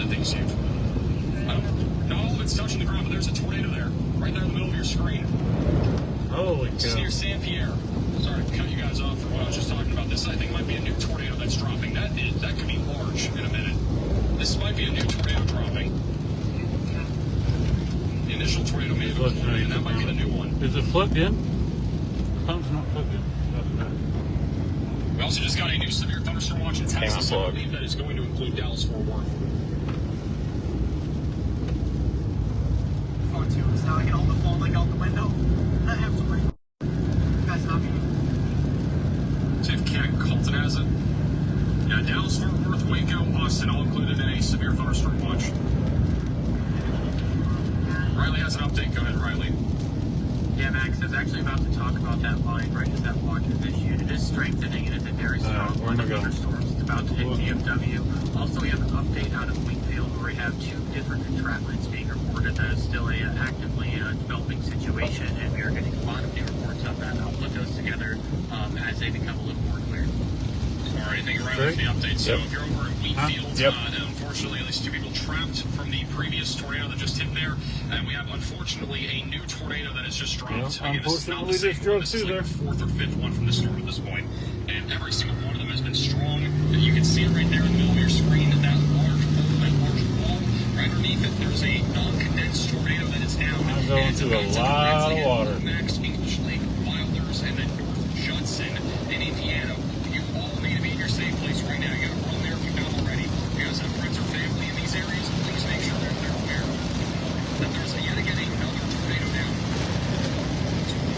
that thing's huge. Not all of it's touching the ground, but there's a tornado there, right there in the middle of your screen. Holy This is cow. near San Pierre. Sorry to cut you guys off for what I was just talking about. This, I think, might be a new tornado that's dropping. That could be large in a minute. This might be a new tornado dropping. The initial tornado may have been flooding, and that might be the new one. Is it plugged in? The phone's not plugged in. We also just got a new severe thunderstorm watch in Texas. I unplug. believe that is going to include Dallas-Fort Worth. Phone 2 is now. I get all the phone like out the window. I have to wait. You guys not me. See if Ken Colton has it. Yeah, Dallas-Fort Worth, Waco, Austin, all included in a severe thunderstorm watch. Riley has an update. Go ahead, Riley. Yeah, Max, I was actually about to talk about that line right as that watch is issued. It is strengthening and it's a very strong where line am I of going? thunderstorms. It's about to hit DFW. Also, we have an update out of Wheatfield where we have 2 different entrapments being reported. That is still a actively developing situation, and we are getting a lot of new reports on that. I'll put those together as they become a little more clear. All right, thank you, Riley, for the update. So Yep. if you're over in Wheatfield, Yep. unfortunately, at least 2 people trapped from the previous tornado that just hit there. And we have, unfortunately, a new tornado that has just dropped. Yeah, Again, this is not unfortunately, the same this drove one. This is through like there. the 4th or 5th one from the storm at this point. And every single one of them has been strong. You can see it right there in the middle of your screen, that large hole, that large wall. Right underneath it, there's a non-condensed tornado that is down. I'm going And it's through a about to lot of hit water. Max, English Lake, Wilders, and then North Judson in Indiana. You all need to be in your safe place right now. You got to run there if you've not already. If you guys have friends or family in these areas, please make sure that they're aware that there's yet again another tornado down.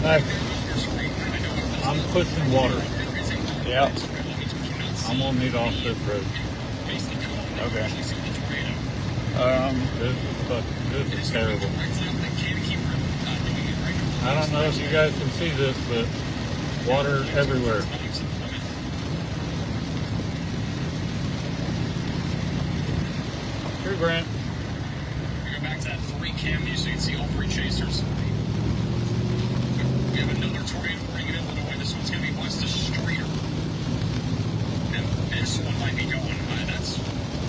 Hey, There on your screen. I know it doesn't I'm look pushing like water. there is a tornado. Yep. So that means we do not see I'm gonna need off this road. basically come on and Okay. actually see the tornado. This is terrible. Right now, they can't keep doing it right now. I don't know if you guys can see this, but water everywhere. Here, Grant. We go back to that 3 cam view so you can see all 3 chasers. We have another tornado bringing Illinois. This one's going to be west of Streeter. And this one might be going.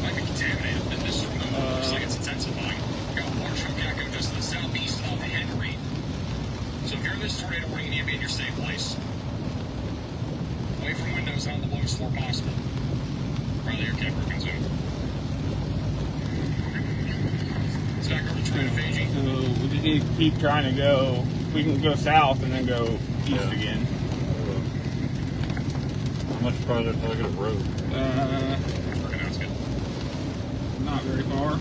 Might be contaminated. And this one looks like it's intensifying. We got a large Hokako just to the southeast of Henry. So if you're in this tornado warning, you need to be in your safe place. Away from windows and on the lowest floor possible. Riley, your camera can zoom. It's back over to tornado Fiji. So we just need to keep trying to go. We can go south and then go east Yeah. again. How much farther till I get a road? Working out, it's good. Not very far.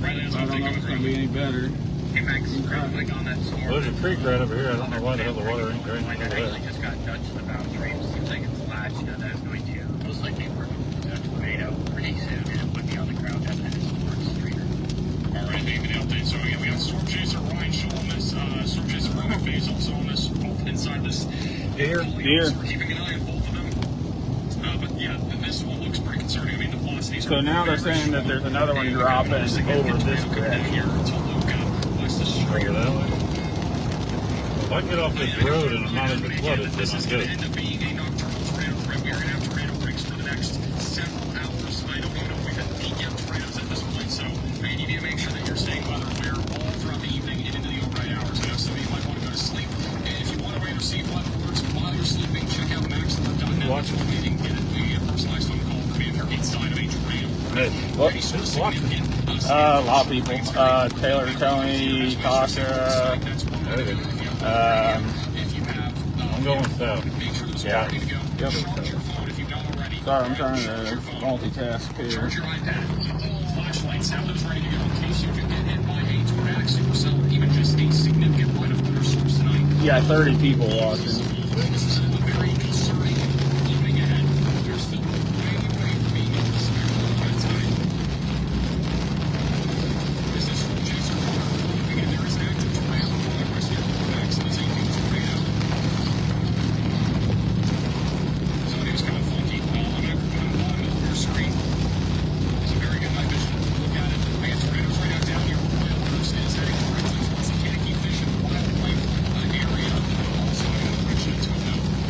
Riley has I an don't update know if going it's going to be any better. Hey, Max, like on that storm. Well, there's a creek right over here. I don't know why the hell the water ain't draining I over actually there. just got nudged in the boundary. Seems like it's latched, that is going to most likely work with a tornado pretty soon, and it would be on the ground as it is towards Streeter. All right, David, the update. So again, we got Storm Chaser Ryan Shaw on this. Storm Chaser Ryan Phase also on this. Both inside this. Deer. So we're keeping an eye on both of them. But yeah, this one looks pretty concerning. I mean, the velocities. So now they're saying that there's another one dropping over this direction. Here to Toluca, west of Over Streeter. that way. If I get off this road and I'm not in the flood, then This I'm is going good. to end up being a nocturnal tornado threat. We are going to have tornado breaks for the next several hours. I don't even know if we've had peak yet tornadoes at this point, so you need to make sure that you're staying weather aware all throughout the evening and into the overnight hours. I know some of you might want to go to sleep, and if you want to receive weather alerts while you're sleeping, check out maxalert.net. Watch it. We can get a personalized phone call from you if you're inside of a tornado. Hey, What? Any sort of Watch it. significant, A lot of people. Taylor, Tony, Tasha. Hey, if you have, I'm going south. make sure there's Yeah. ready to go. Yep. Charge your phone if you've not already. Sorry, I'm trying Charge to your phone. multitask here. Charge your iPad. Flashlights, have those ready to go in case you do get hit by a tornadic supercell or even just a significant line of thunderstorms tonight. Yeah, 30 people watching. This is a very concerning evening ahead. We're still way away from being able to spare a little bit of time. This is from Jason Carter. Again, there is an active tornado in progress here. Max, it is a new tornado. This audio's kind of funky. I'm going to put it on the bottom of your screen. It's a very good night vision. Look at it. Again, tornadoes right out down here. Wilders is heading directly towards the Kankakee Fish and Wildlife area. Also, in the direction of Toledo.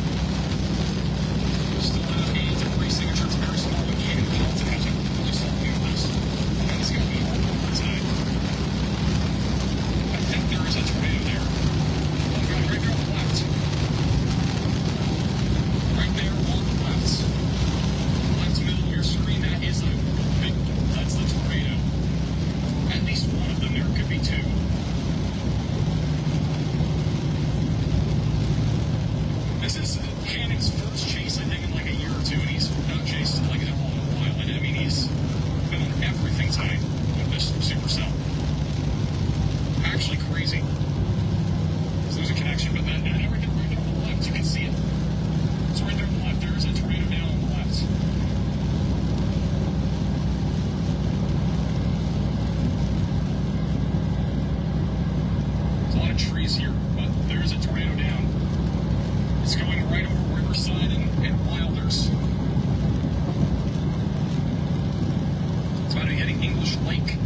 English Lake,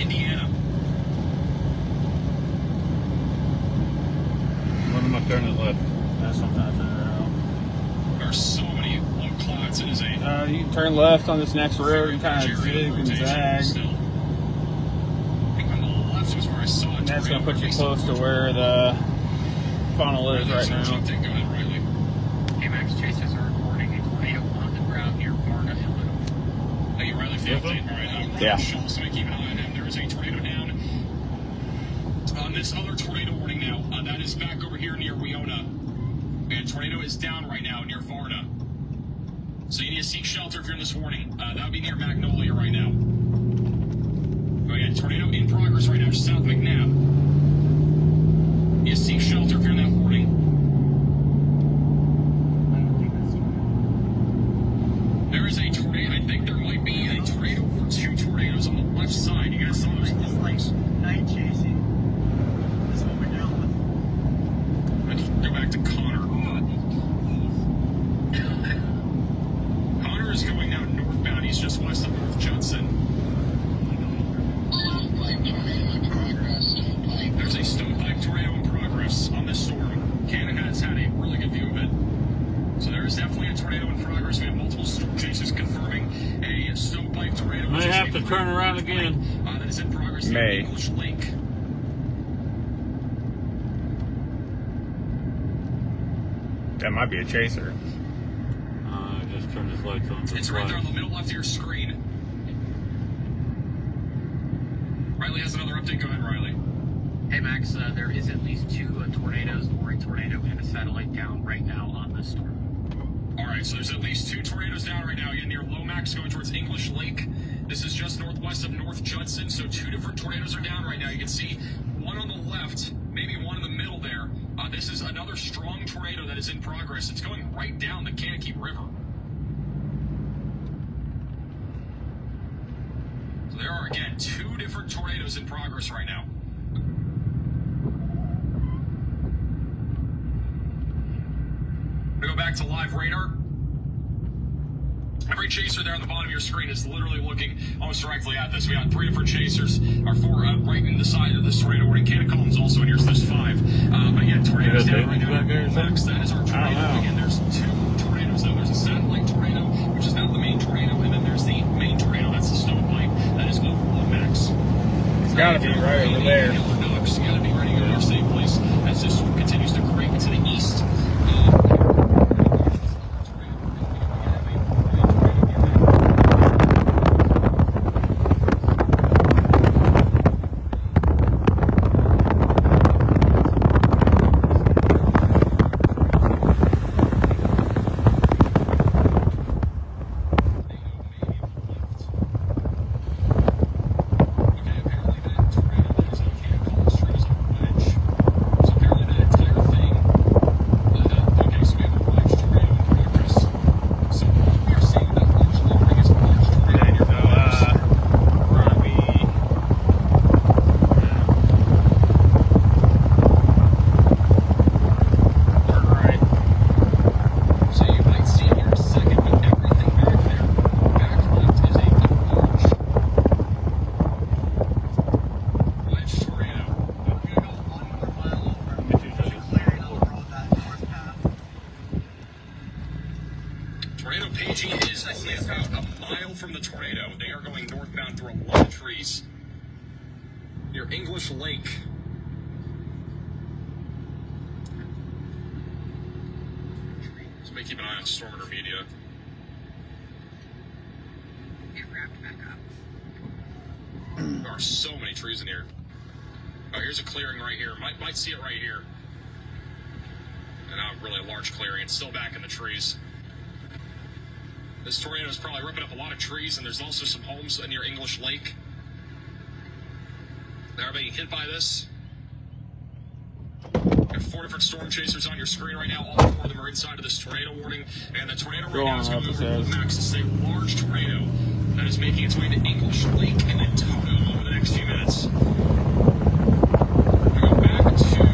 Indiana. When am I turning left? That's what I'm trying to figure out. There are so many low clouds. It is a You can turn left on this next road and kind of very zig and rotation zag. still. I think on the left was where I saw it. And that's going to put you close to where the funnel is right now. Go ahead, Riley. KMAX chasers are reporting a tornado on the ground near Florida, Illinois. Thank you, Riley, for the Yes, update. All right, Ryan Yeah. Schultz, so keep an eye on him. There is a tornado down. On this other tornado warning now, that is back over here near Weona. And tornado is down right now near Florida. So you need to seek shelter if you're in this warning. That would be near Magnolia right now. Oh yeah, tornado in progress right now, just south of McNabb. You need to seek shelter if you're in that warning. There is a tornado. I think there might be a tornado or two tornadoes on the left side. You guys saw those warnings. Night chasing. That's what we're dealing with. I need to go back to Connor. Connor is going now northbound. He's just west of North Judson. There's a stovepipe tornado in progress on this storm. Canada has had a really good view of it. So there is definitely a tornado in progress. We have multiple storm chasers confirming a stovepipe tornado. May which is have a to turn around again. That is in progress near May. English Lake. That might be a chaser. Just turn his lights on. It's right there on the middle left of your screen. Riley has another update. Go ahead, Riley. Hey Max, there is at least two tornadoes or a tornado and a satellite down right now on this storm. All right, so there's at least two tornadoes down right now. Again, near Lomax going towards English Lake. This is just northwest of North Judson, so two different tornadoes are down right now. You can see one on the left, maybe one in the middle there. This is another strong tornado that is in progress. It's going right down the Kankakee River. So there are, again, two different tornadoes in progress right now. I'm going to go back to live radar. Every chaser there on the bottom of your screen is literally looking almost directly at this. We got three different chasers, or four right in the side of this tornado warning. Canacomb's also in here, so there's five. But again, tornadoes down right now. Back there or Max, that is our tornado. I don't know. Again, there's two tornadoes now. There's a satellite tornado, which is now the main tornado, and then there's the main tornado. That's the stovepipe. That is over Max. It's got to be right over there. You got to be ready to go to your safe place as this continues to crank to the east. Tornado paging is only about a mile from the tornado. They are going northbound through a lot of trees near English Lake. Somebody keep an eye on Stormwater Media. It wrapped back up. There are so many trees in here. Oh, here's a clearing right here. Might see it right here. And not really a large clearing. It's still back in the trees. This tornado is probably ripping up a lot of trees, and there's also some homes near English Lake. They're being hit by this. You have four different storm chasers on your screen right now. All four of them are inside of this tornado warning. And the tornado right now is going to move over Max. This is a large tornado that is making its way to English Lake and then Toto over the next few minutes. We go back to...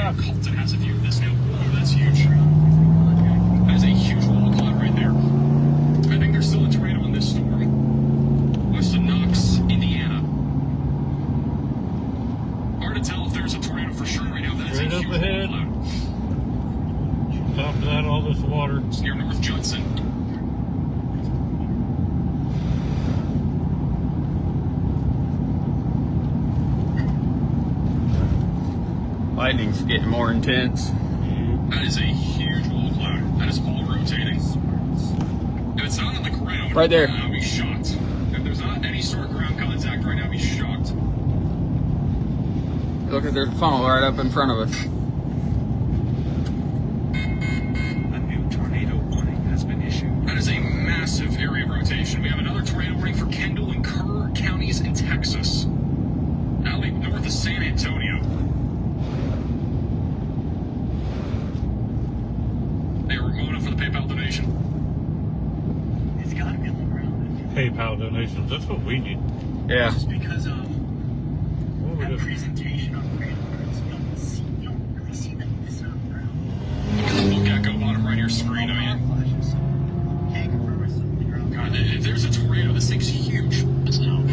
Yeah. Colton has a view of this now. Whoa, that's huge. That is a huge wall of cloud right there. I think there's still a tornado in this storm. West of Knox, Indiana. Hard to tell if there's a tornado for sure right now. That is a Straight up huge wall ahead. of cloud. Top of that, all this water. It's near North Judson. Lightning's getting more intense. That is a huge wall of cloud. That is all rotating. If it's not on the ground, Right there. I'll be shocked. If there's not any sort of ground contact right now, I'll be shocked. Look, there's a funnel right up in front of us. A new tornado warning has been issued. That is a massive area of rotation. We have another tornado warning for Kendall and Kerr counties in Texas. That'll be north of San Antonio. They are Ramona for the PayPal donation. It's got to be on the ground. PayPal donations. That's what we need. Yeah. Just because of What that we just, presentation on radar, you don't really see that it's not on the ground. Look at the little gecko bottom right of your screen. I mean, Flashes. Can't confirm it's on the ground. God, if there's a tornado, this thing's huge. It's just on the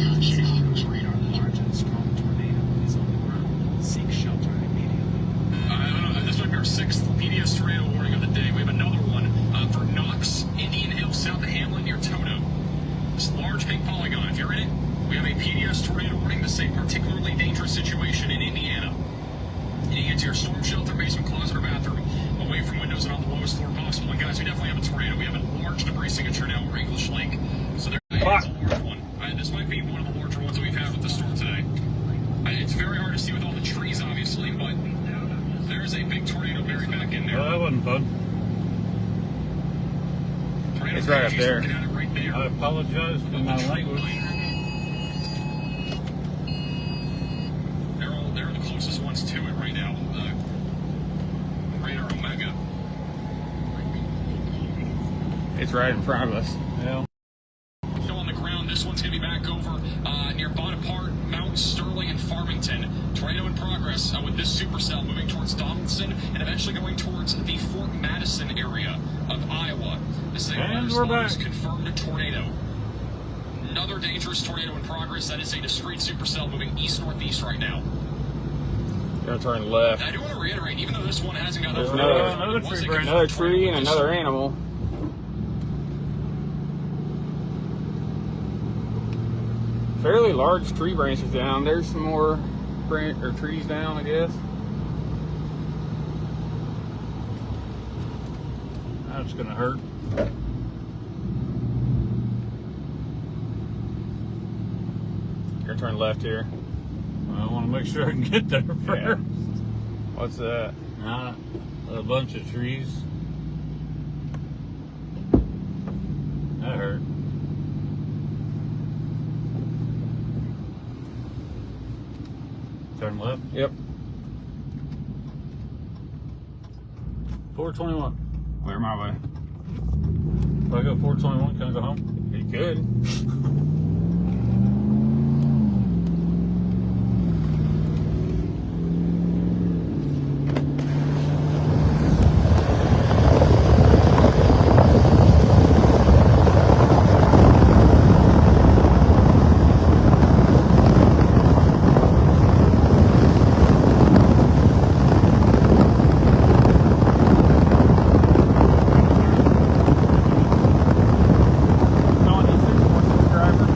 ground. Radar, large and strong tornado is on the ground. Seek shelter immediately. I don't know. This might be our 6th PDS tornado warning of the day. We have another one for Knox, Indian Hill, south of Hamlin, near Toto. This large pink polygon. If you're in it, we have a PDS tornado warning. This is a particularly dangerous situation in Indiana. You need to get to your storm shelter, basement, closet, or bathroom, away from windows and on the lowest floor possible. And guys, we definitely have a tornado. We have a large debris signature now over English Lake. So there, it's a large one. This might be one of the larger ones that we've had with the storm today. It's very hard to see with all the trees, obviously, but there's a big tornado buried back in there. well, that wasn't fun. Tornado It's right up she's there. looking at it right there. I apologize for my language. They're the closest ones to it right now. Radar Omega. It's right in front of us. Yeah. Still on the ground. This one's going to be back over near Bonaparte, Mount Sterling, and Farmington. Tornado in progress with this supercell moving towards Donaldson and eventually going towards the Fort Madison area of Iowa. This is a And we're back. confirmed tornado. Another dangerous tornado in progress. That is a discrete supercell moving east-northeast right now. Gonna turn left. I do want to reiterate, even though this one hasn't got There's a another tree branch. Another tree and another animal. Fairly large tree branches down. There's some more trees down, I guess. That's gonna hurt. Gonna turn left here. I want to make sure I can get there first. What's that? A bunch of trees. That hurt. Turn left. Yep. 421. Clear my way. If I go 421, can I go home? You could. Someone needs 6 more subscribers.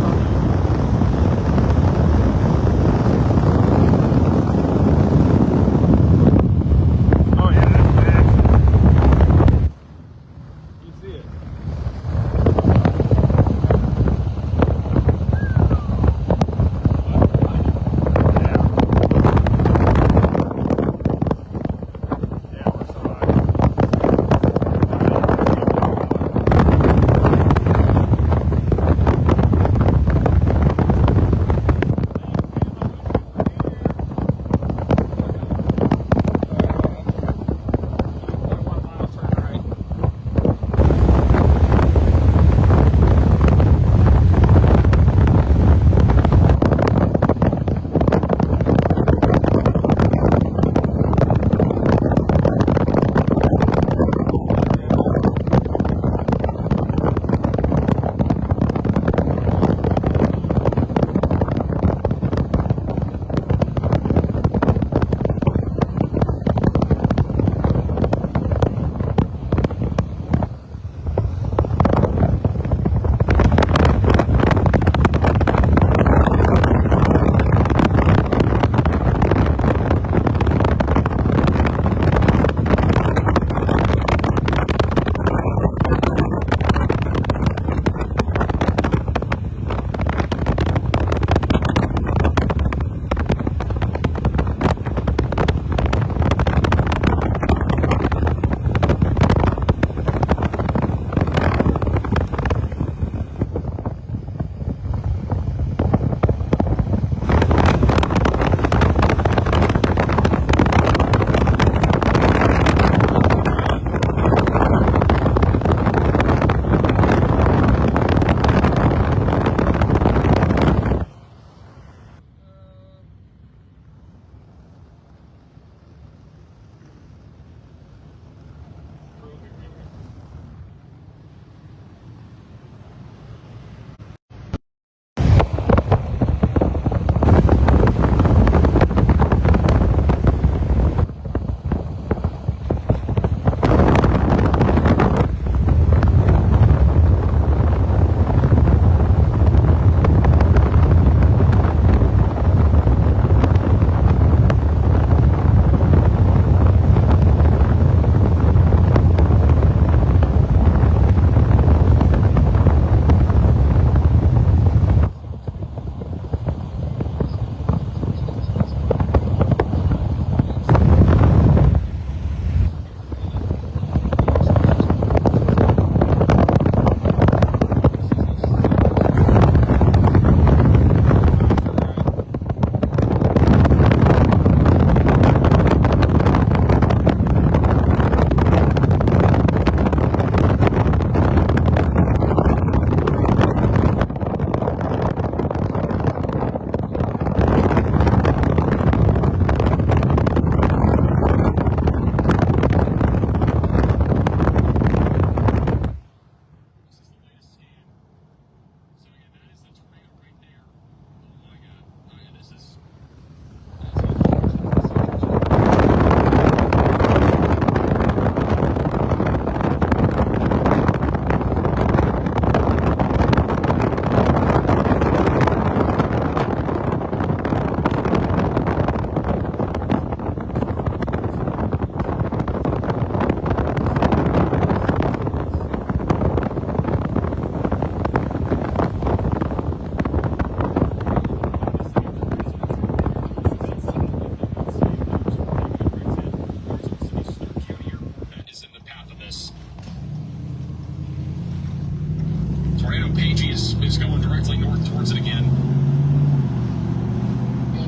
going directly north towards it again.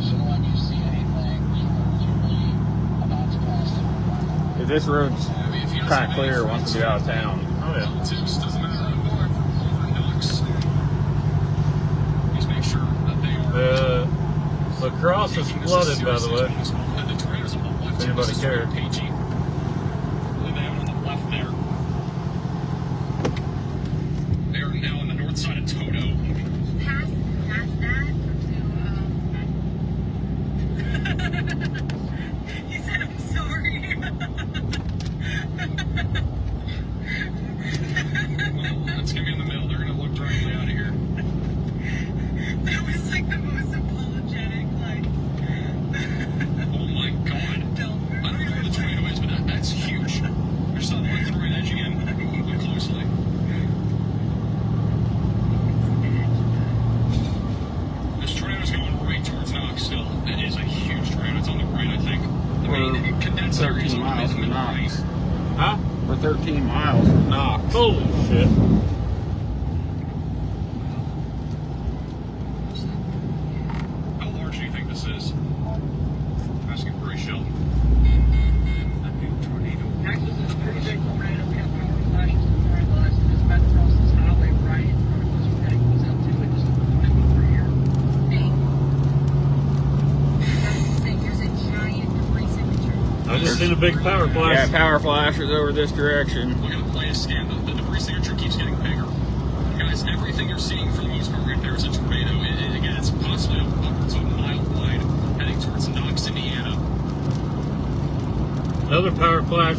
So when you see anything, you're really about to pass through. If this road's If you don't kind of have clear any once we get out of town. Oh yeah. relatives, doesn't matter how far over Knox. Just make sure that they are. Lacrosse is flooded, by the way. The tornadoes on the left. If anybody This is cared. PG. I believe they have it on the left there. They are now on the north side of Toto. Past that to he said I'm sorry. Well, that's gonna be in the middle. They're gonna look directly out of here. That was like the most apologetic, like Oh my god. don't I don't even know where the tornado is, but that's huge. I just saw the left and right edge again. Look closely. This tornado's going right towards Knox still. It is a huge tornado. It's on the right, I think. The main condensed area is 13 on miles the from right. Knox. Huh? We're 13 miles from Knox. Holy shit. How large do you think this is? Asking for a Sheldon. Actually, this is a pretty big tornado. We have power flashes in front of us. It just went across this highway right in front of us. We're heading east up to it just over here. There's a giant debris signature. I just seen a big power Yeah, flash. power flashes over this direction. Look at the play scan. The debris signature keeps getting bigger. Guys, everything you're seeing for the most part right there is a tornado. Again, it's possibly upwards of a mile wide, heading towards Knox, Indiana. Another power flash.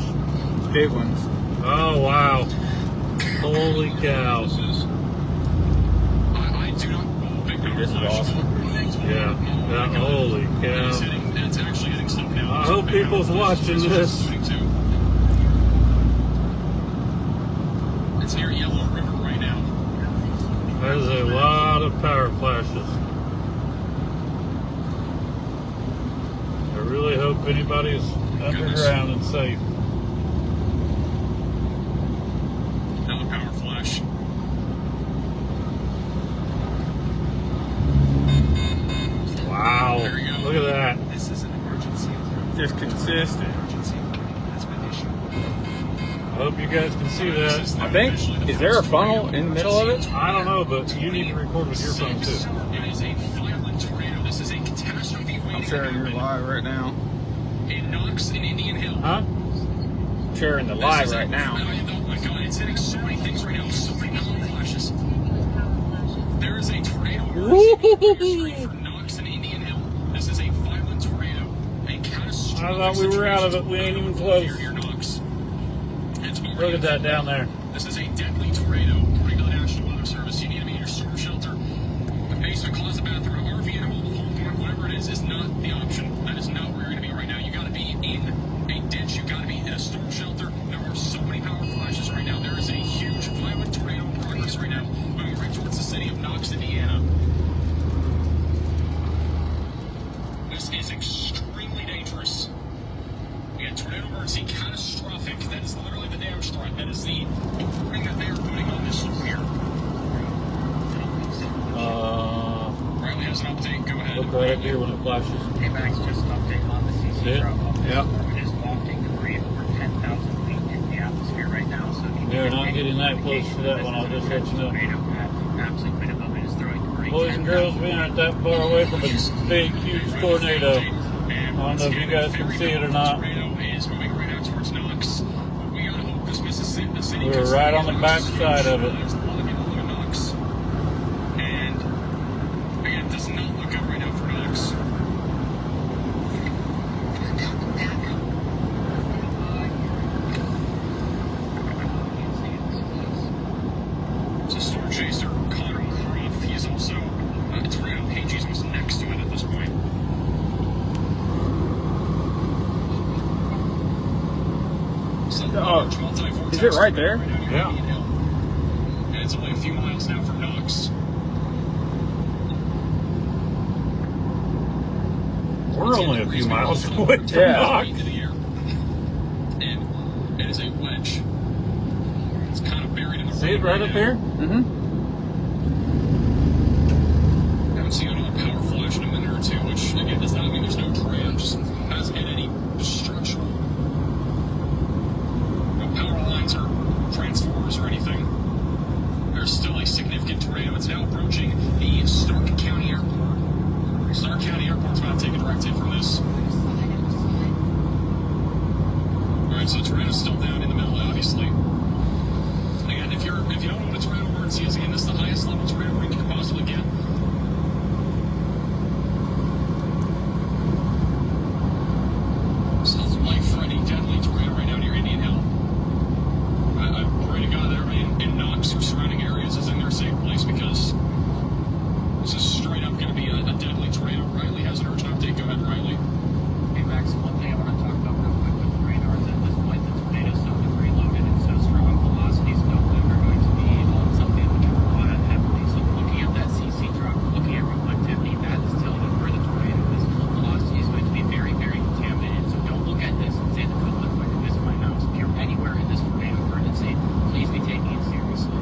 Big ones. Oh wow. Holy cow. This is. I do not. Oh, big power This is flash. awesome. Yeah. Yeah, holy It's cow. hitting. It's actually hitting stuff now. I hope Big people's power flash. watching This this. is moving too. It's near Yellow River right now. There's a lot of power flashes. I really hope anybody's underground and safe. Another power flash. Wow. There you go. Look at that. This is an emergency alert. Just consistent. Emergency warning has been issued. I hope you guys can see that. I think, is there a funnel in the middle of it? I don't know, but you need to record with your phone too. It is a violent tornado. This is a catastrophe waiting I'm to sharing your happen live right now. in Knox and Indian Hill. Huh? Sharing the This live is right now. Oh my god, it's hitting so many things right now. So many power flashes. There is a tornado emergency for Knox and Indian Hill. This is a violent tornado. A catastrophic I thought we were out of it. We ain't even close. Near Knox. It's already Look at that down there. This is a deadly tornado. According to the National Weather Service, you need to be in your storm shelter. A basement, closet, bathroom, an RV, and a mobile home park, whatever it is not the option. That is not where you're going to be right now. You got to be in a ditch. You got to be in a storm shelter. There are so many power flashes right now. There is a huge, violent tornado in progress right now, moving right towards the city of Knox, Indiana. This is extremely dangerous. We got tornado emergency, catastrophic. That is literally the damage threat. That is the thing that they are putting on this here. Riley has an update. Go ahead. Look right up here when it flashes. Hey, Max, just an update on the CC Yeah. drop off. Yep. It is wafting debris over 10,000 feet in the atmosphere right now. So if you They're get not any getting that close indication to that this one. is I'll a just let you know. tornado at absolute minimum, it is throwing debris. Boys and girls, we aren't that far away from a big, huge tornado. And I don't know if you guys can see it or not. Tornado is moving right out towards Knox. We gotta hope this misses the city. We were right on the back side of it. There's a lot of people in Knox. And again, it does not look good right now for Knox. It's a storm chaser, Connor Ruff. He is also a tornado. KG's almost next to it at this point. Oh, is it right there? Yeah. And it's only a few miles now from Knox. We're only a few miles away from Yeah. Knox. Into the air. And it is a wedge. It's kind of buried in the See it road right up now. here? Mm-hmm. transformers or anything. There's still a significant tornado. It's now approaching the Stark County Airport. Stark County Airport's about to take a direct hit from this. Alright, so the tornado's still down in the middle, obviously. Again, if you don't know what a tornado emergency is, again, this is the highest level tornado warning you could possibly get. Sounds like Freddy, deadly tornado right now near Indian Hill. I pray to God that everybody in Knox or surrounding areas is in their safe place, because this is straight up going to be a deadly tornado. Riley has an urgent update. Go ahead, Riley. Hey, Max, one thing I want to talk about real quick with the radar is at this point the tornado's so preloaded and so strong, velocities no longer going to be something we can rely on heavily. So looking at that CC drop, looking at reflectivity, that is telling us where the tornado is. Full velocity is going to be very, very contaminated. So don't look at this and say the code looks like this might not. If you're anywhere in this tornado emergency, please be taking it seriously.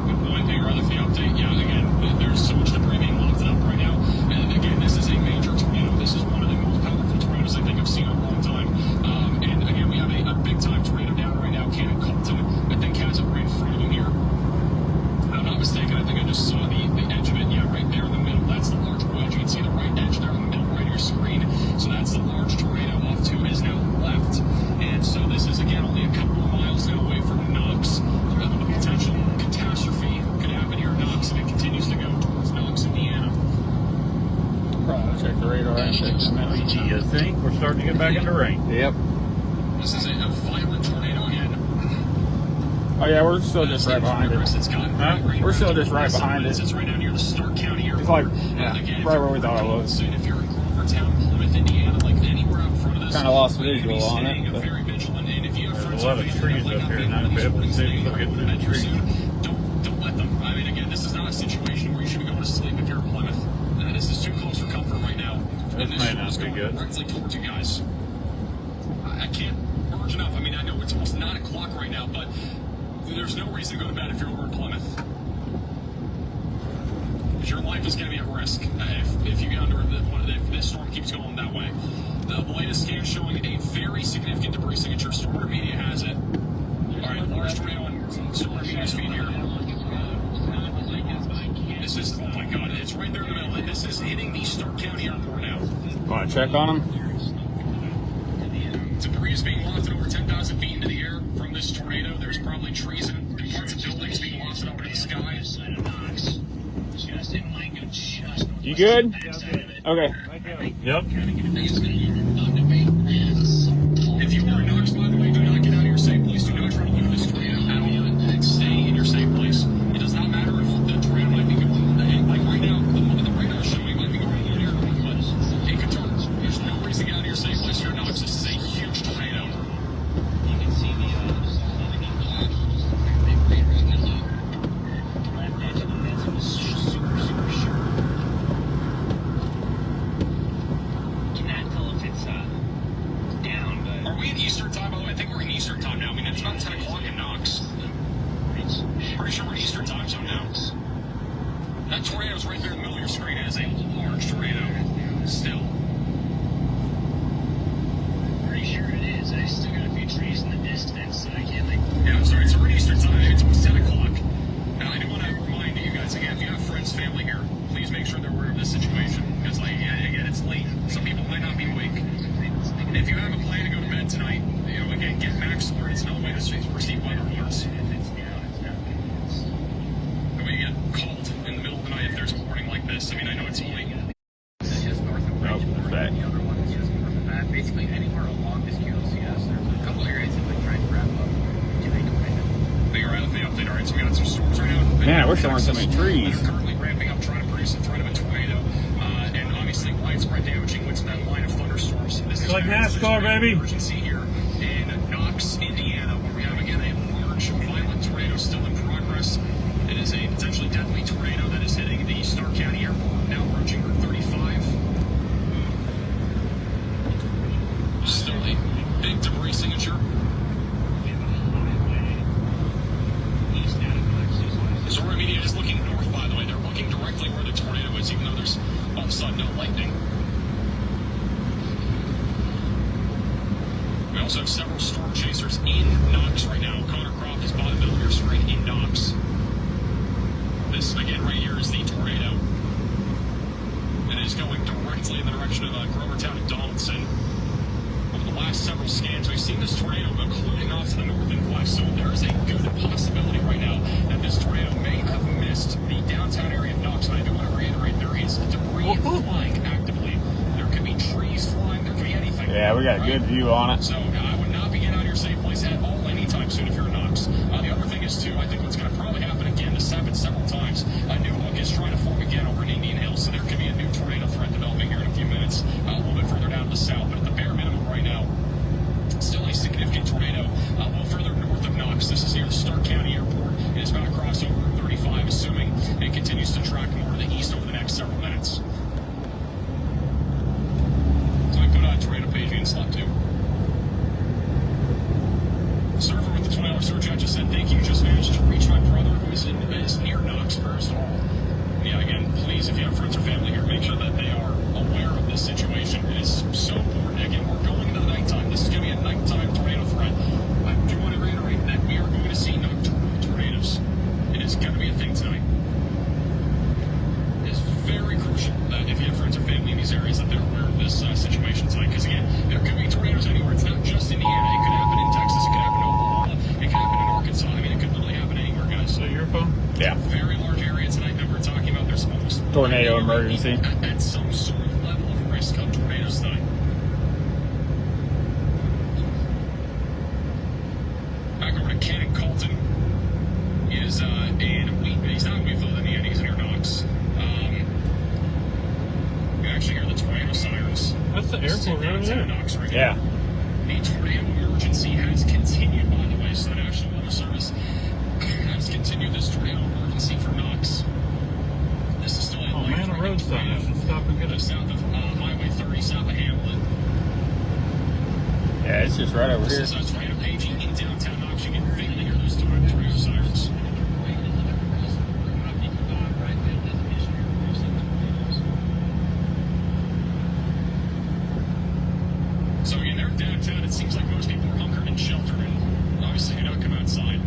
Good point. Hey, Riley, for the update. Yeah, again, there's so much debris being lofted up right now. And again, this is a major tornado. This is one of the most powerful tornadoes I think I've seen in a long time. And again, we have a big-time tornado down right now. Cannon Colton, I think, has it right in front of him here. If I'm not mistaken, I think I just saw the edge of it. Yeah, right there in the middle. That's the large wedge. You can see the right edge there in the middle, right of your screen. So that's the large tornado off to his now left. And so this is, again, only a couple of miles now away from Knox. The potential catastrophe could happen here in Knox, and it continues to go towards Knox, Indiana. Probably check the radar and check the map. You think we're starting to get back into rain? Yep. This is a violent tornado again. Oh yeah, we're still just right behind it. It's gotten Huh? rain We're still right just right now. behind it. It's right down near the Stark County Airport. It's like, And yeah, again, if right you're where we thought it was. If you're in Grovertown, Plymouth, Indiana, like anywhere out in front of this, Kinda lost you need to be visual on it, staying but- very vigilant. And if you have There's friends a lot or of family trees that might up not here, be and I'd be able to see if we can get through the anytime trees. soon, don't let them. I mean, again, this is not a situation where you should be going to sleep if you're in Plymouth. This is too close for comfort right now. This And may storm not is be going good. directly towards you guys. I can't urge enough. I mean, I know it's almost 9 o'clock right now, but there's no reason to go to bed if you're over in Plymouth. Because your life is going to be at risk if you get under if this storm keeps going that way. The latest scan showing a very significant debris signature. Storm Media has it. All right, large tornado on Storm Media's feed here. This is, oh my God, it's right there in the middle. This is hitting the Stark County Airport now. Want to check on them? Debris is being lofted over 10,000 feet into the air from this tornado. There's probably trees and parts of buildings being lofted up into the sky. You good? Okay. Yep. If you are in Knox, by the way, do not get out of your safe place. Do not try to leave this tornado at all. Stay in your safe place. It does not matter if the tornado might be going, like right now, the radar is showing it might be going linear, but it could turn. There's no reason to get out of your safe place if you're in Knox. This is a huge tornado. You can see the left edge of the fence was super, super sharp. Cannot tell if it's down, but Are we in Eastern time, by the way? I think we're in Eastern time now. I mean, it's about 10 o'clock in Knox. Pretty sure we're in Eastern time zone now. That tornado's right there in the middle of your screen. It is a large tornado. Still. Pretty sure it is. I still got a few trees in the distance that I can't like. Yeah, I'm sorry. It's already Eastern time. It's almost 10 o'clock. Now, I do want to remind you guys again, if you have friends, family here, please make sure they're aware of this situation. Because, like, again, it's late. Some people might not be awake. And if you have a plan to go to bed tonight, you know, again, get Max alert. It's another way to receive weather alerts. That way you get called in the middle of the night if there's a warning like this. I mean, I know it's late. just north of Nope, Bridgeport. back. The other one is just north of that. Basically, anywhere along this QLCS, there's a couple areas that we're trying to wrap up to a tornado. Thank you, Riley, for the update. All right, so we got some storms right now. Man, I wish there weren't so many trees. They're currently ramping up, trying to produce a threat of a tornado, and obviously widespread damaging with that line of thunderstorms. This is like now NASCAR, baby. Emergency here in Knox, Indiana, where we have again a large, violent tornado still in progress. It is a potentially deadly tornado that is hitting the Stark County Airport, now approaching Route 35. Still a big debris signature. Zora Media is looking north, by the way. They're looking directly where the tornado is, even though there's all of a sudden no lightning. We also have several storm chasers So there's a good possibility right now that this tornado may have missed the downtown area of Knox. But I do want to reiterate, there is debris flying actively. There could be trees flying. There could be anything. Yeah, we got a good view on it. So I would not be getting out of your safe place at all anytime soon if you're in Knox. The other thing is, too, I think what's going to probably happen again, this happened several times, a new hook is trying to form again over in Indian Hills, so there could be a new tornado threat developing here in a few minutes, a little bit further down to the south. But at the bare minimum right now, still a significant tornado a little further north of Knox. This is near the Stark County Airport. It is about to cross over Route 35, assuming it continues to track more to the east over the next several minutes. So I put tornado paging in slot 2. Server with the $20 surge, I just said, thank you. Just managed to reach my brother who is near Knox first of all. Yeah, again, please, if you have friends or family here, make sure that they are aware of this situation. It is so important. Again, we're going into the nighttime. This is going to be a nighttime tornado threat. I do want to reiterate that we are going to see nocturnal tornadoes. It is going to be a thing tonight. It is very crucial that if you have friends or family in these areas, that they're aware of this situation tonight. Because, again, there could be tornadoes anywhere. It's not just Indiana. It could happen in Texas. It could happen in Oklahoma. It could happen in Arkansas. I mean, it could literally happen anywhere, guys. Is that your phone? Yeah. Very large area tonight that we're talking about. There's almost Tornado emergency. at some sort of level of risk of tornadoes tonight. Back over to Ken Colton. He is he's not in Wheatfield, Indiana. He's near Knox. You actually hear the tornado sirens. That's the airport right there. Knox right Yeah. now. The tornado emergency has continued, by the way, so the National Weather Service has continued this tornado emergency for Knox. This is still a Oh man, a road sign. I should stop and get just it. south of Highway 30, south of Hamlet. Yeah, it's just right over This here. is tornado paging in downtown Knox. You can faintly hear those tornado sirens. So again, they're downtown. It seems like most people are hunkered and sheltered and obviously do not come outside.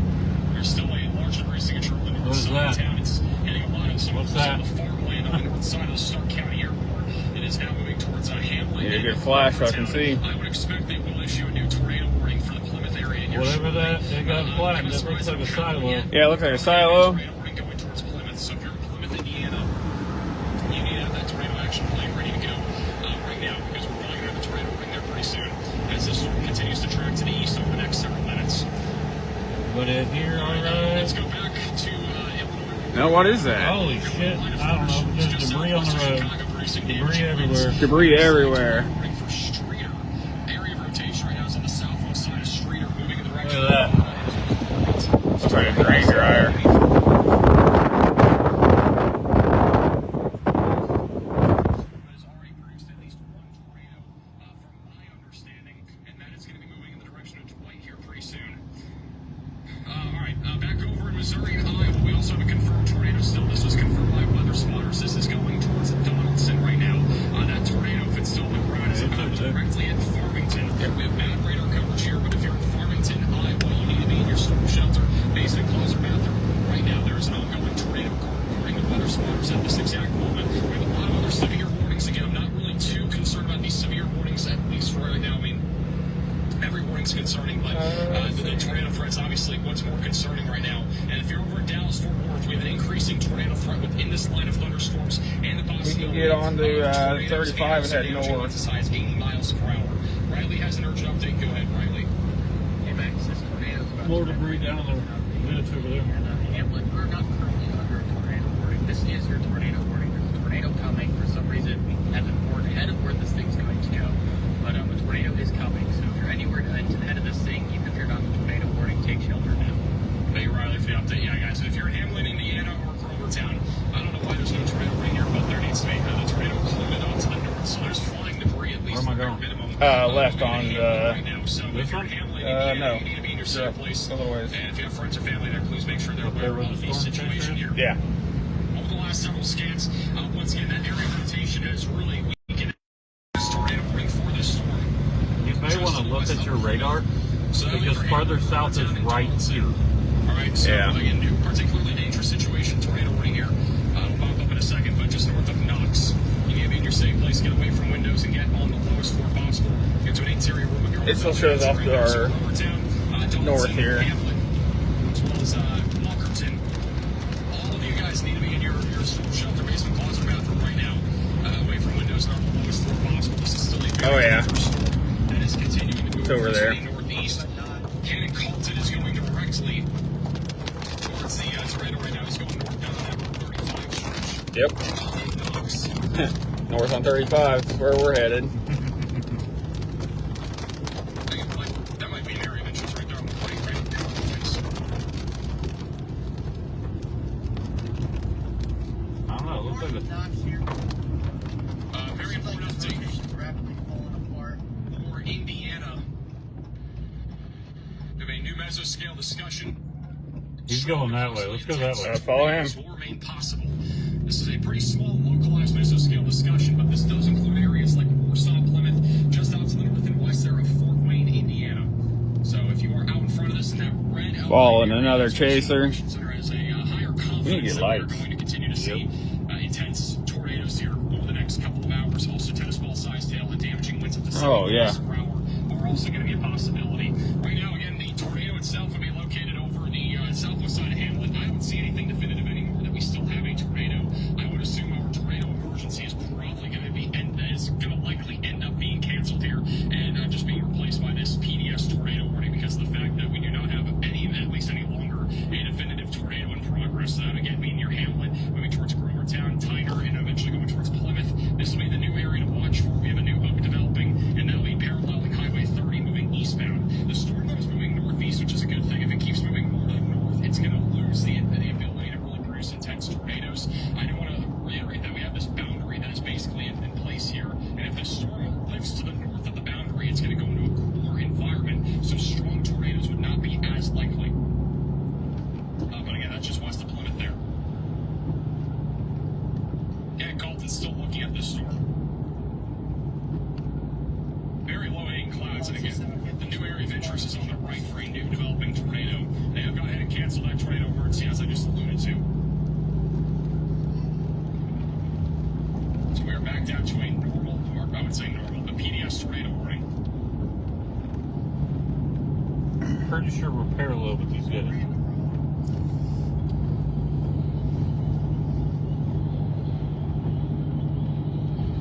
There's still a large number of signature on the north What is side of that? town. It's hitting a lot of some What's of that? the farmland on the north side of the Stark County Airport. It is now moving towards Hamlet. Need a and good flash so I can Town. see. I would expect they will issue a new tornado warning for the Plymouth area. here Whatever shortly. that they got flagged, that looks like a silo. Yeah, it looks like a silo. Tornado warning going towards Plymouth. So if you're in Plymouth, Indiana, you need to have that tornado action plan ready to go right now because we're probably going to have a tornado warning there pretty soon as this storm continues to track to the east over the next several minutes. But it here, Let's alright. go back to Illinois. Now, what is that? Holy shit. I don't know. Just debris on the road. Debris everywhere. Debris everywhere. For Streeter. Area of rotation right now is on the southwest side of Streeter, moving in the direction Look at of Looks like a drain dryer. has already produced at least one tornado, from my understanding, and that is going to be moving in the direction of Dwight here pretty soon. All right, back over in Missouri and Iowa, we also have a confirmed tornado still. This was confirmed by weather spotters. This is going towards Donaldson right now. That tornado, if it's still on the ground, is about directly at Farmington. We have bad radar coverage here, but if you're in Farmington, Iowa, you need to be in your storm shelter, basement, closet, bathroom. Right now, there is an ongoing tornado warning. The weather spotters at this exact moment. We have a lot of other severe warnings. Again, I'm not really too concerned about these severe warnings, at least for right now. I mean, every warning's concerning, but the tornado threat's obviously what's more concerning right now. And if you're over in Dallas, Fort Worth, we have an increasing tornado threat within this line of thunderstorms and the possibility get on to, of tornadoes 35 and head damaging north. winds as high as 80 miles per hour. Riley has an urgent update. Go ahead, Riley. Hey, Max, this tornado's about More to debris down there. It's over there. And Hamlet, we're not currently under a tornado warning. This is your tornado warning. There's a tornado coming. For some reason, we haven't warned ahead of where this thing's going to go. But a tornado is coming. So if you're anywhere to the head of this thing, even if you're not in the tornado warning, take shelter now. Thank you, Riley, for the update. Yeah, guys, if you're in Hamlin, Indiana, or Grovertown, I don't know why there's no tornado warning here, but there needs to be. The tornado included onto the north, so there's flying debris at least Where am I at going? minimum. Left on right now. So this if you're in one? Hamlin, Indiana, no. you need to be in your safe place. A little ways. And if you have friends or family there, please make sure they're Up there aware where of the the storm situation center here. Yeah. Over the last several scans, once again, that area of rotation has really weakened this tornado warning for this storm. You may want to look at your radar So that way because for farther Hamlin, south is Grovertown, and right Donaldson. here. All right, so Yeah. again, new particularly dangerous situation, tornado warning here. We'll pop up in a second, but just north of Knox. You need to be in your safe place, get away from windows, and get on the lowest floor possible. Get to an interior room with your It still shows off to our Grovertown, Donaldson, north here. Hamlet, is Walkerton. All of you guys need to be in your shelter basement closet or bathroom right now. Away from windows and on the lowest floor possible. This is still a Oh, yeah. storm that is continuing to move over there. northeast. Cannon Colton is going directly towards the tornado right now. He's going north down that 35 stretch. Yep. Knox. North on 35 is where we're headed. That might be an area of interest right there on the right now. I don't know. It looks like a Very important update for Indiana. We have a new mesoscale discussion. He's going that way. Let's go that way. Follow him. Will remain possible. This is a pretty small localized mesoscale discussion, but this does include areas like Warsaw, Plymouth, just out to the north and west there of Fort Wayne, Indiana. So if you are out in front of this in that red outline Following area, another that's what the chaser. Center has a higher confidence We need to get that we're lights. going to continue to see intense tornadoes here over the next couple of hours. Also, tennis ball size tail and damaging winds up to 70 Oh, yeah. miles per hour are also going to be a possibility. Right now, again, the tornado itself will be located over the southwest side of Hamlet. I don't see anything definitive anymore that we still have a tornado. I would assume our tornado emergency is probably going to be, and it's going to likely end up being canceled here and just being replaced by this PDS tornado warning because of the fact that we do not have any, at least any longer, a definitive tornado in progress. Again, being near Hamlet, moving towards Grovertown, Tyner, and eventually going towards Plymouth. This will be the new area to watch for. We have a new hook developing, and that'll be paralleling Highway 30 moving eastbound. The storm though is moving northeast, which is a good thing. If it keeps moving more to the north, it's going to lose the ability to really produce intense tornadoes. I do want to reiterate that we have this boundary that is basically in place here, and if the storm lifts to the north of the boundary, it's going to go into a cooler environment, so strong tornadoes would not be as likely. But again, that's just west of Plymouth there. Yeah, Colton's still looking at this storm. Very low hanging clouds, and again, the new area of interest is on the right for a new developing tornado. They have gone ahead and canceled that tornado emergency, as I just alluded to. So we are back down to a normal, or I would say normal, the PDS tornado warning. Pretty sure we're parallel with these guys.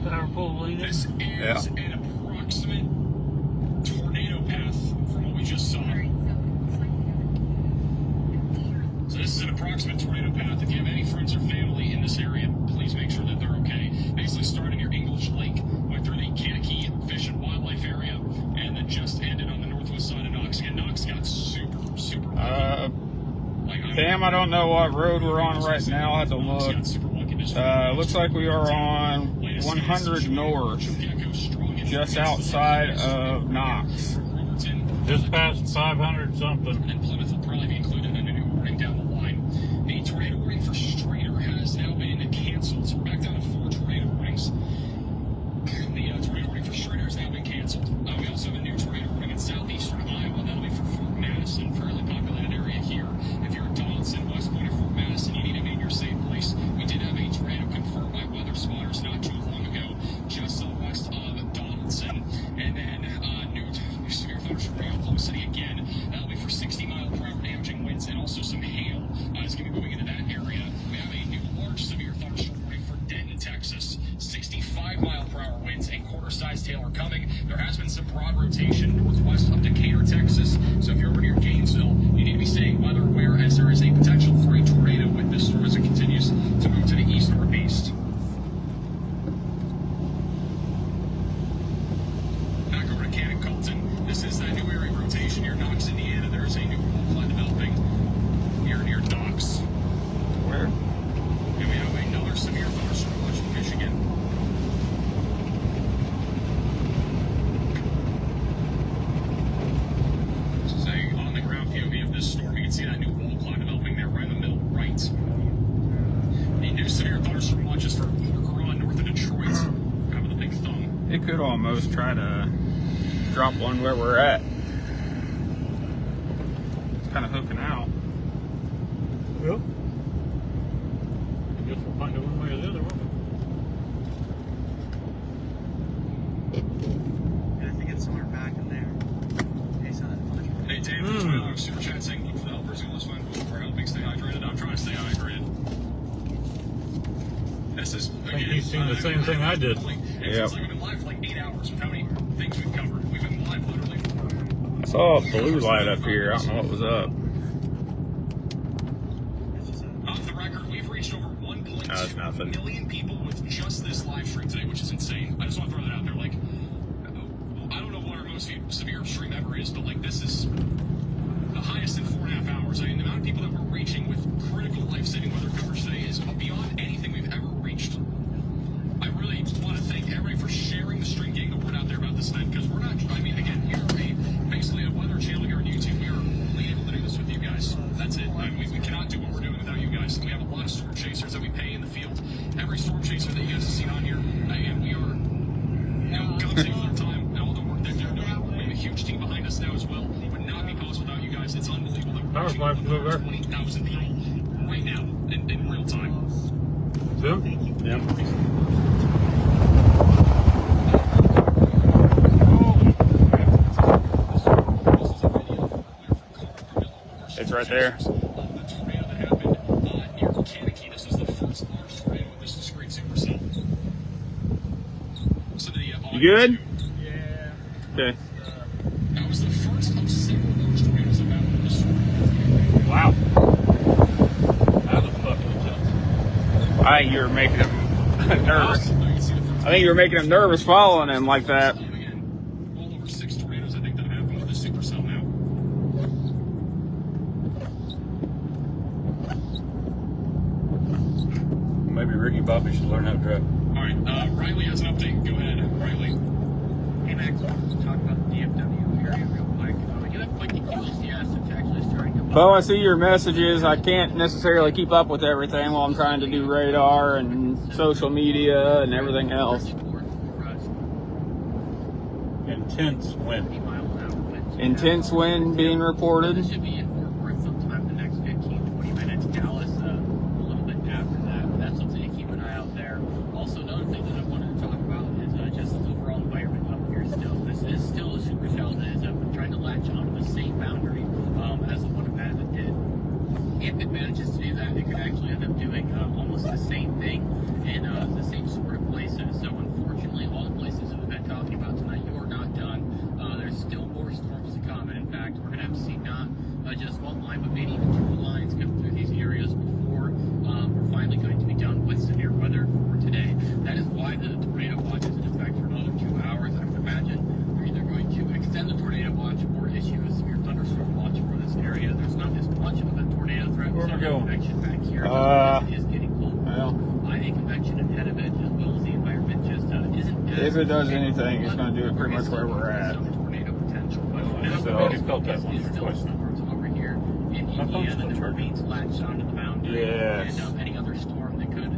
Power pole leader. This is an approximate tornado path from what we just saw. So this is an approximate tornado path. If you have any friends or family in this area, please make sure that they're okay. Basically starting near English Lake, went through the Kankakee Fish and Wildlife area, and then just ended on the northwest side of Knox. Again, Knox got super lucky. Cam, I don't know what road we're on right now. I'll have to look. Looks like we are on 100 North, just outside of Knox. Just past 500 something. And Plymouth will probably be included in a new warning down the line. The tornado warning for Streeter has now been canceled, so we're back down to 4 tornado warnings. The tornado warning for Streeter has now been canceled. We also have a new tornado warning in southeastern Iowa. That'll be for Fort Madison, fairly populated area here. If you're in Donaldson, West Point, or Fort Madison, you need to be in your safe place. We did have a tornado confirmed by weather spotters not too long ago, just west of Donaldson. And then new severe thunderstorm from Oklahoma City again. That'll be for 60-mile-per-hour damaging winds and also some hail. It's going to be moving into that area. We have a new large severe thunderstorm warning for Denton, Texas. 65-mile-per-hour winds and quarter-sized hail are coming. There has been some broad rotation northwest of Decatur, Texas. So if you're over near Gainesville, you need to be staying weather aware as there is a potential for a tornado with this storm as it continues to move to the east-northeast. Back over to Cannon Colton. This is that new area of rotation near Knox, Indiana. There is a new wall cloud developing here near Knox. Where? And we have another severe thunderstorm watch in Michigan. This is a on-the-ground POV of this storm. You can see that new wall cloud developing there right in the middle right. The new severe thunderstorm watch is for Port Huron, north of Detroit. Kind of with a big thumb. It could almost try to drop one where we're at. It's kind of hooking out. Yep. I guess we'll find out one way or the other, won't we? Gonna have to get somewhere back in there. Okay, so that Hey, Dave, from Super Chat saying, look for the helpers. Let's find Google for He's seen the same thing I did. Yep. We've been live for like 8 hours with how many things we've covered. We've been live literally for... I saw a blue light up here. I don't know what was up. Off the record, we've reached over That's 1.2 nothing. million people with just this live stream today, which is insane. I just want to throw that out there. Like, I don't know what our most severe stream ever is, but like this is the highest in 4.5 hours. I mean, the amount of people that we're reaching with critical life-saving weather coverage today is beyond anything we've ever reached. I really want to thank everybody for sharing the stream, getting the word out there about this event, because we're not, I mean, again, basically a weather channel here on YouTube. We are only able to do this with you guys. That's it. I mean, we cannot do what we're doing without you guys. We have a lot of storm chasers that we pay in the field. Every storm chaser that you guys have seen on here, and we are, compensating for their time and all the work that they're doing. We have a huge team behind us now as well. It would not be possible without you guys. It's unbelievable that we're Power reaching supply from over there. 20,000 people right now in real time. Tim? Yep. It's right there. You good? Yeah. Okay. That was the first of several large tornadoes that happened in this storm. Wow. That was fucking intense. I think you were making him nervous. I think you were making him nervous following him like that. Again, well over 6 tornadoes I think that have happened with the supercell now. Maybe Ricky Bobby should learn how to drive. Alright, Riley has an update. Go ahead, Riley. Hey Max, I wanted to talk about the DFW area real quick. We do have quite the QLCS that's actually starting to Well, I see your messages. I can't necessarily keep up with everything while I'm trying to do radar and social media and everything else. Intense wind. Intense wind being reported. This should be in Fort Worth sometime the next 15-20 minutes. Dallas a little bit after that. But that's something to keep an eye out there. Also, another thing that I wanted to talk about is just the overall environment up here still. This is still a supercell that is trying to latch onto the same boundary as the one that did. If it manages to do that, it could actually end up doing almost the same thing in the same sort of places. So unfortunately, all the places that we've been talking about tonight, you are not done. There's still more storms to come, and in fact, we're going to have to see not just one line, but maybe even 2 lines come through these areas before we're finally going to be done with severe weather for today. That is why the tornado watch is in effect for another 2 hours. I would imagine they're either going to extend the tornado watch or issue a severe thunderstorm watch for this area. There's not as much of a tornado threat. Where am I going? Convection back here. It is getting cold. Well, I think convection ahead of it, as well as the environment, just isn't as if it does anything, it's going to do it pretty much where we're at. some tornado potential. But now So, the I biggest felt that focus once is or still twice. storms over here in My phone's Indiana that still remains latched onto the boundary. Yes. And any other storm that could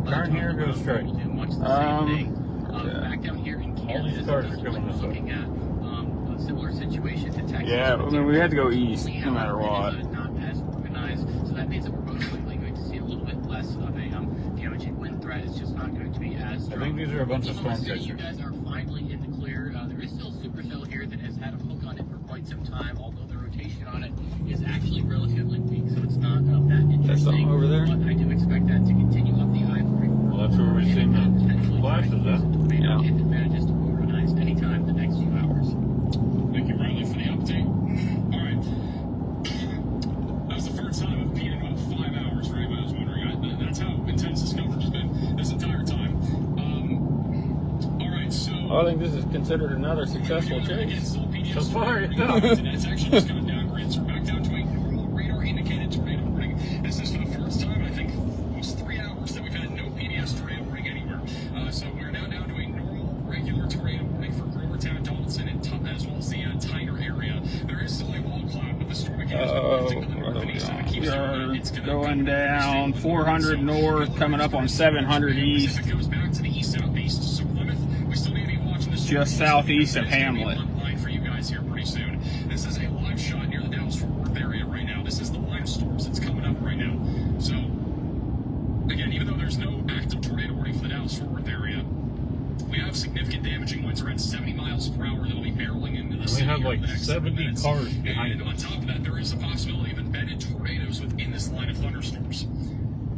Turn here, go straight. will do much the same thing. yeah. Back down here in All Kansas, these cars are we're coming this way. looking at a similar situation to Texas. Yeah, I mean, we had to go east no matter what. It is not as organized, so that means that we're most likely going to see a little bit less of a damaging wind threat. It's just not going to be as strong. I think these are a bunch of storm Nonetheless, you chasers. guys are finally in the clear. There is still a supercell here that has had a hook on it for quite some time, although the rotation on it is actually relatively weak, so it's not that interesting. There's something over there? But I do expect that to continue up the I-44. Well, that's where we've seen the Potentially flashes trying to at. use a tornado Yeah. if it manages to organize anytime in the next few hours. Thank you, Riley, for the update. All right. That was the first time I've peed in about 5 hours, for anybody who's wondering. That's how intense this coverage has been this entire time. All right, so... I think this is considered another successful chase. So far, it It's actually just going downgrade, so we're back down to a normal radar-indicated tornado warning. This is for the first time, I think, almost 3 hours that we've had no PDS tornado warning anywhere. So we're now down to a normal, regular tornado warning for Grovertown, Donaldson, and as well as the Tyner area. There is still a wall cloud, but the storm again is drifting to the north and east, and it keeps We're going down 400 north, coming up on 700 east. If it goes back to the east-southeast, so Plymouth, we still need to be watching this. Just southeast of It's gonna be Hamlet. online for you guys here pretty soon. This is a live shot near the Dallas-Fort Worth area right now. This is the line of storms that's coming up right now. So, again, even though there's no active tornado warning for the Dallas-Fort Worth area, we have significant damaging winds around 70 miles per hour that'll be barreling into the We city have over like the next 70 minutes. cars behind And on us. top of that, there is a possibility of embedded tornadoes within this line of thunderstorms.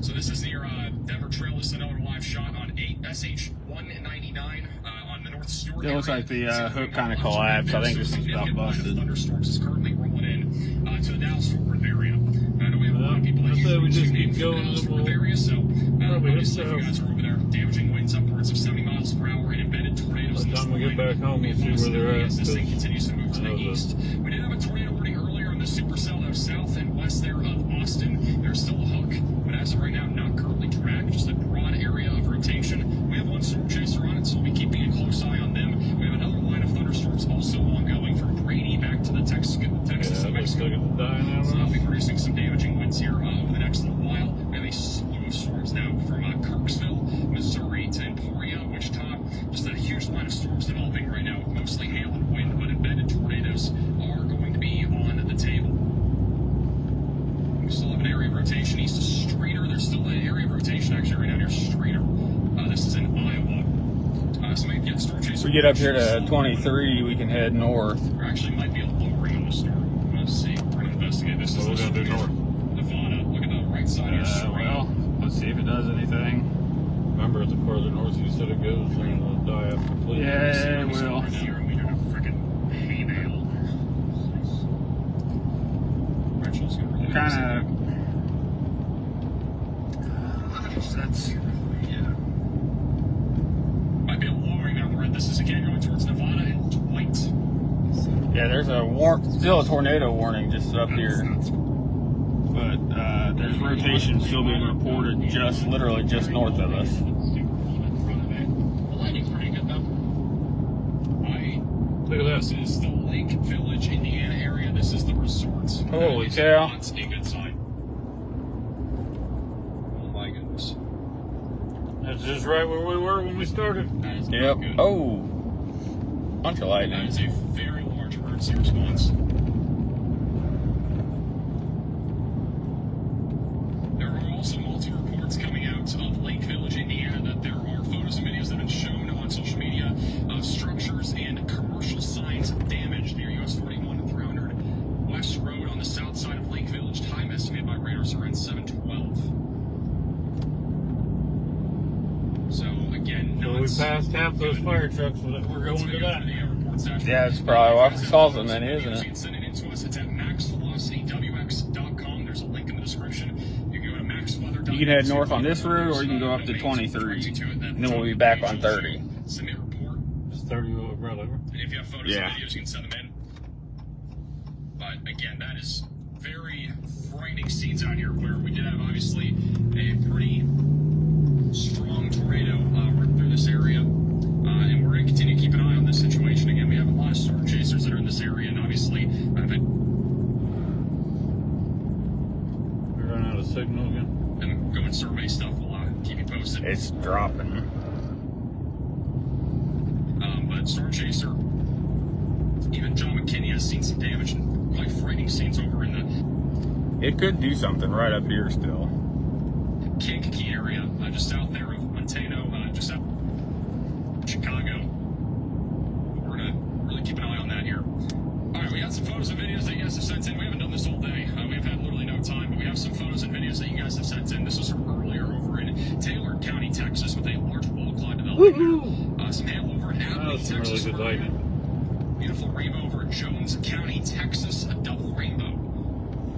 So this is near Denver Trail. This is another live shot on SH-199 on the North Stewart. It looks like the hook kind of collapsed. I think this one's about busted. Thunderstorms is currently rolling in to the Dallas-Fort Worth area. I know we have a lot of people that I say we just keep from the going, Dallas-Fort and Worth area, so probably obviously if hit you guys are over there, damaging winds upwards of 70 miles per hour and embedded tornadoes. By the time we get back home, we'll see where they're at, As this thing because continues to move to I the know that- east. We did have a tornado warning earlier on the supercell that was south and west there of Austin. There's still a hook, but as of right now, not currently tracked, just a broad area of rotation. We have one storm chaser on it, so we'll be keeping a close eye on them. We have another line of thunderstorms also ongoing from Brady back to the Texas Yeah, to it looks Mexico. like it's dying out So on I'll us. be producing some damaging winds here over the next little while. We have a slew of storms now from Kirksville, Missouri to Emporia, Wichita. Just a huge line of storms developing right now with mostly hail and wind, but embedded tornadoes are going to be on the table. We still have an area of rotation east of Streator. There's still an area of rotation actually right now near Streator. This is in Iowa. So maybe get storm chaser. If we get up here to 23, we can head north. There actually might be a lowering on the storm. Let's see. We're going to investigate this. What are we gonna do north? Nevada. Look at the right side of your screen. Well, let's see if it does anything. Remember, the further north you said it goes, then it'll die off completely. Yeah, it will. Right now, we got a freaking hay bale. Rachel's gonna really Kind of. That's. might be a lowering down the red. This is again going towards Nevada and Dwight. Yeah, there's still a tornado warning just up here. But there's rotation still being reported literally just north of us. The lighting's pretty good though. Look at that. This is the Lake Village, Indiana area. This is the resort. Holy cow. That's a good sign. Oh my goodness. That's just right where we were when we started. That is Yep. not good. Oh. Bunch of That lightning. is a very large emergency response. There are also multiple reports coming out of Lake Village, Indiana, that there are photos and videos that have been shown on social media of structures and commercial signs damaged near US 41 and 300 West Road on the south side of Lake Village. Time estimated by radars around 7:12. So again, So we passed half those fire trucks that were going to that. Yeah, it's probably why we saw so many, isn't You it? can send it in to us. It's at maxvelocitywx.com. There's a link in the description. You can go to maxweather.com. You can head north on this route, or you can go up to 23, and then we'll be back on 30. Send me a report. It's 30 right over. And if you have photos Yeah. and videos, you can send them in. But again, that is very frightening scenes out here where we did have obviously a pretty strong tornado rip through this area. And we're going to continue to keep an eye on this situation. Again, we have a lot of storm chasers that are in this area, and obviously, We run out of signal again. and go and survey stuff. We'll keep you posted. It's dropping. But Storm Chaser, even John McKinney has seen some damage and quite frightening scenes over in the It could do something right up here still. Kankakee area, just south there of Montano, just out of Chicago. We're going to really keep an eye on that here. All right, we got some photos and videos that you guys have sent in. We haven't done this all day. We've had literally no time, but we have some photos and videos that you guys have sent in. This was from earlier over in Taylor County, Texas, with a large wall cloud developing there. Some hail over in That Abilene, was some really Texas. good earlier. lightning. Beautiful rainbow over in Jones County, Texas, a double rainbow.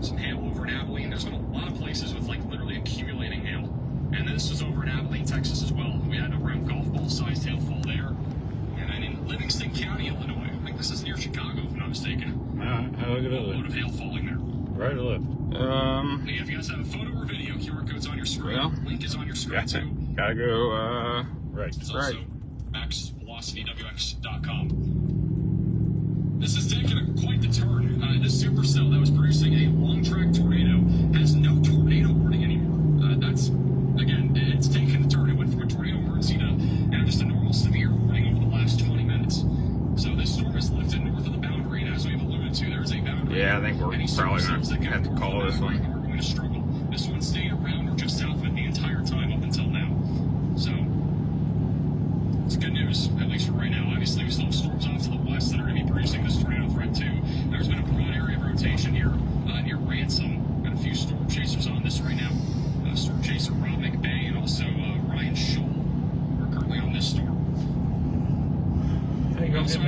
Some hail over in Abilene. There's been a lot of places with like literally accumulating hail. And this was over in Abilene, Texas as well. We had around golf ball sized hailfall there. And then in Livingston County, Illinois, I think this is near Chicago if I'm not mistaken. Alright, look at A load that. of hail falling there. Right or left? But yeah, if you guys have a photo or video, QR code's on your screen. Well, Link is on your screen too. Gotta go, Right. It's Right. also maxvelocitywx.com. This has taken quite the turn. This supercell that was producing a long-track tornado has no tornado warning anymore. That's, again, it's taken a turn. It went from a tornado emergency to just a normal severe warning over the last 20 minutes. So this storm has lifted north of the boundary, and as we've alluded to, there's a boundary. Yeah, I think we're Any probably supercells that gonna get have to north call of this the one. boundary are going to struggle. This one stayed around or just south of it the entire time up until now. So it's good news, at least for right now. Obviously, we still have storms off to the west that are going to be producing this tornado threat too. There's been a broad area of rotation here near Ransom. Got a few storm chasers on this right now. Storm chaser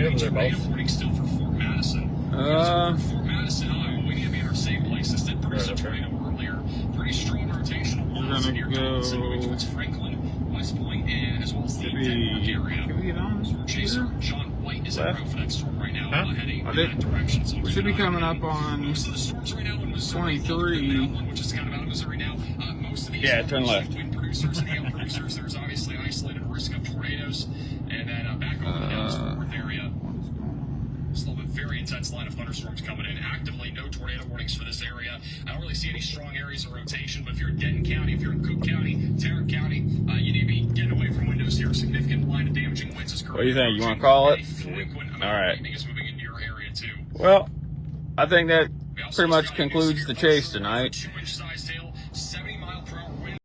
me over there, tornado boss. warning still for Fort Madison. Fort Madison, Iowa. We need to be in our safe places. Did produce a tornado earlier. Pretty strong rotational lines in here. St. Louis towards Franklin, West Point, and as well as the Denmark area. Can we get on? Chaser John White is en Left? route for that storm right now, Huh? heading in I did- that direction. So We should be coming up on most of the storms right now in Missouri, 23. other than that one, which is kind of out of Missouri now. Most of these Yeah, turn storms, left. wind producers and hail producers. There's obviously isolated risk of tornadoes, and then back over the Dallas-Fort Worth area. Still a very intense line of thunderstorms coming in. Actively, no tornado warnings for this area. I don't really see any strong areas of rotation, but if you're in Denton County, if you're in Cook County, Tarrant County, you need to be getting away from windows here. Significant line of damaging winds is currently. What do you think? You wanna call it? A frequent amount All of right. lightning is moving into your area too. Well, I think that We also pretty just much got news concludes here the from chase Missouri tonight. for 2-inch size hail, 70-mile-per-hour wind.